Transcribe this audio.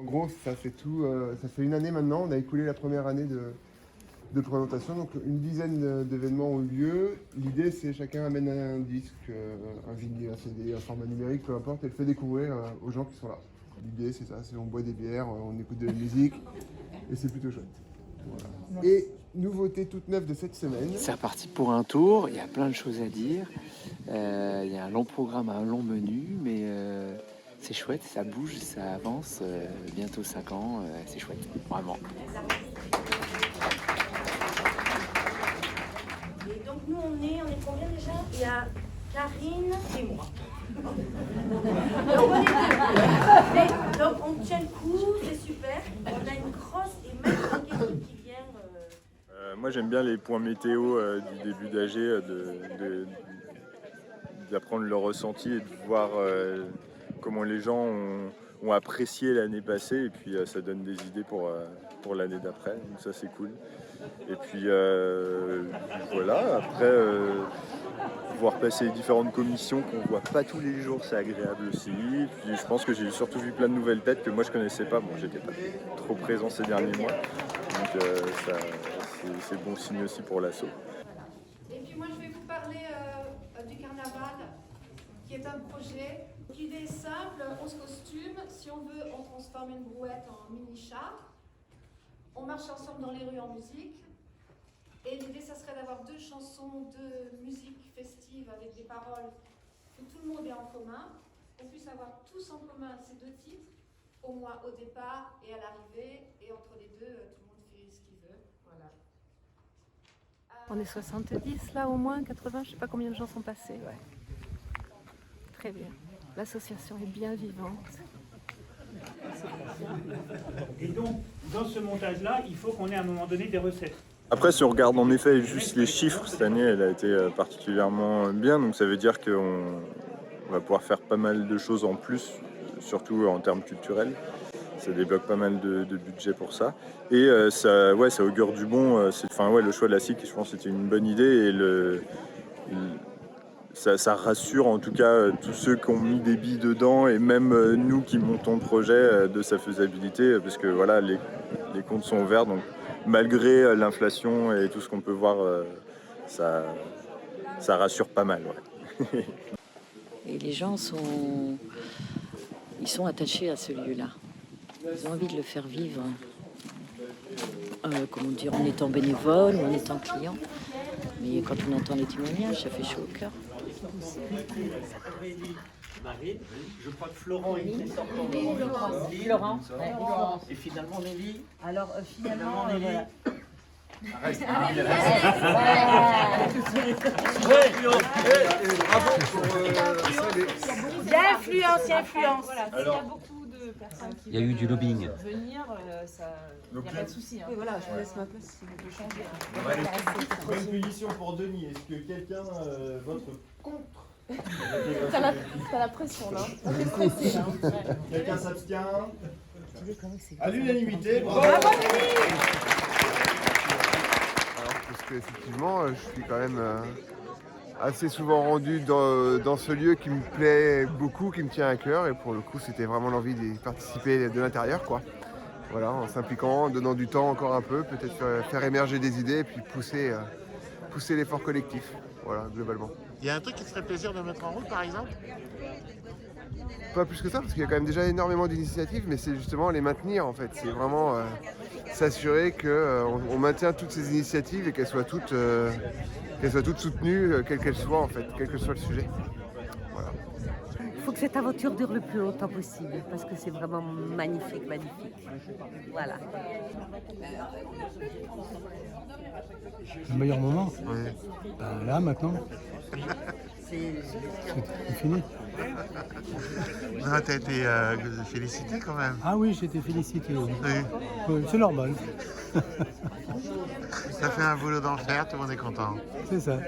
gros, ça fait tout. Ça fait une année maintenant. On a écoulé la première année de présentation. Donc une dizaine d'événements ont eu lieu. L'idée, c'est chacun amène un disque, un vinyle, un CD, un format numérique, peu importe, et le fait découvrir aux gens qui sont là. L'idée, c'est ça. C'est on boit des bières, on écoute de la musique, et c'est plutôt chouette. Voilà. Et nouveauté toute neuve de cette semaine. C'est reparti pour un tour. Il y a plein de choses à dire. Il y a un long programme, un long menu, mais c'est chouette, ça bouge, ça avance. Bientôt 5 ans, c'est chouette, vraiment. Et donc nous on est combien déjà? Il y a Karine et moi. Donc on est deux. Mais, donc on tient le coup, c'est super. On a une grosse et magnifique équipe qui vient. Moi j'aime bien les points météo du début d'AG, d'apprendre leur ressenti et de voir comment les gens ont apprécié l'année passée, et puis ça donne des idées pour l'année d'après, donc ça c'est cool. Et puis voilà, après voir passer les différentes commissions qu'on voit pas tous les jours, c'est agréable aussi. Et puis je pense que j'ai surtout vu plein de nouvelles têtes que moi je connaissais pas, bon j'étais pas trop présent ces derniers mois, donc c'est bon signe aussi pour l'asso. Et puis moi je vais vous parler du carnaval, qui est un projet. L'idée est simple, on se costume, si on veut on transforme une brouette en mini-char, on marche ensemble dans les rues en musique, et l'idée ça serait d'avoir 2 chansons de musique festive avec des paroles que tout le monde est en commun, qu'on puisse avoir tous en commun ces 2 titres, au moins au départ et à l'arrivée, et entre les deux tout le monde fait ce qu'il veut, voilà. On est 70 là au moins, 80, je sais pas combien de gens sont passés. Ouais. Très bien. L'association est bien vivante. Et donc, dans ce montage-là, il faut qu'on ait à un moment donné des recettes. Après, si on regarde en effet juste les chiffres, cette année, elle a été particulièrement bien. Donc ça veut dire qu'on va pouvoir faire pas mal de choses en plus, surtout en termes culturels. Ça débloque pas mal de budget pour ça. Et ça augure du bon. Le choix de la SIC, je pense que c'était une bonne idée. Et ça rassure en tout cas tous ceux qui ont mis des billes dedans, et même nous qui montons le projet, de sa faisabilité, parce que voilà, les comptes sont ouverts. Donc malgré l'inflation et tout ce qu'on peut voir, ça rassure pas mal. Ouais. Et les gens sont attachés à ce lieu-là. Ils ont envie de le faire vivre, en étant bénévole ou en étant client. Mais quand on entend les témoignages, ça fait chaud au cœur. Marine, je crois que Florent est Florent. Et finalement Nelly. Alors finalement, Bravo pour Influence. Voilà, il y a beaucoup de personnes qui il y a eu du lobbying. venir, il n'y a pas de souci. Oui, voilà, je vous laisse ma place si vous voulez changer. Bonne punition pour Denis. Est-ce que quelqu'un vote contre? T'as la pression là. On est pressé là. Quelqu'un s'abstient? À l'unanimité. Bravo. Parce qu'effectivement, je suis quand même assez souvent rendu dans ce lieu qui me plaît beaucoup, qui me tient à cœur, et pour le coup c'était vraiment l'envie d'y participer de l'intérieur, quoi. Voilà, en s'impliquant, en donnant du temps encore un peu, peut-être faire émerger des idées et puis pousser l'effort collectif, voilà, globalement. Il y a un truc qui te ferait plaisir de mettre en route par exemple? Pas plus que ça, parce qu'il y a quand même déjà énormément d'initiatives, mais c'est justement les maintenir en fait. C'est vraiment s'assurer qu'on maintient toutes ces initiatives et qu'elles soient toutes soutenues, quelles qu'elles soient en fait, quel que soit le sujet. Voilà. Il faut que cette aventure dure le plus longtemps possible, parce que c'est vraiment magnifique. Voilà. Le meilleur moment? Ouais. Ben là, maintenant. C'est fini. Ah, t'as été félicité quand même. Ah oui, j'ai été félicité. Oui. Oui. Oui, c'est normal. Ça fait un boulot d'enfer, tout le monde est content. C'est ça.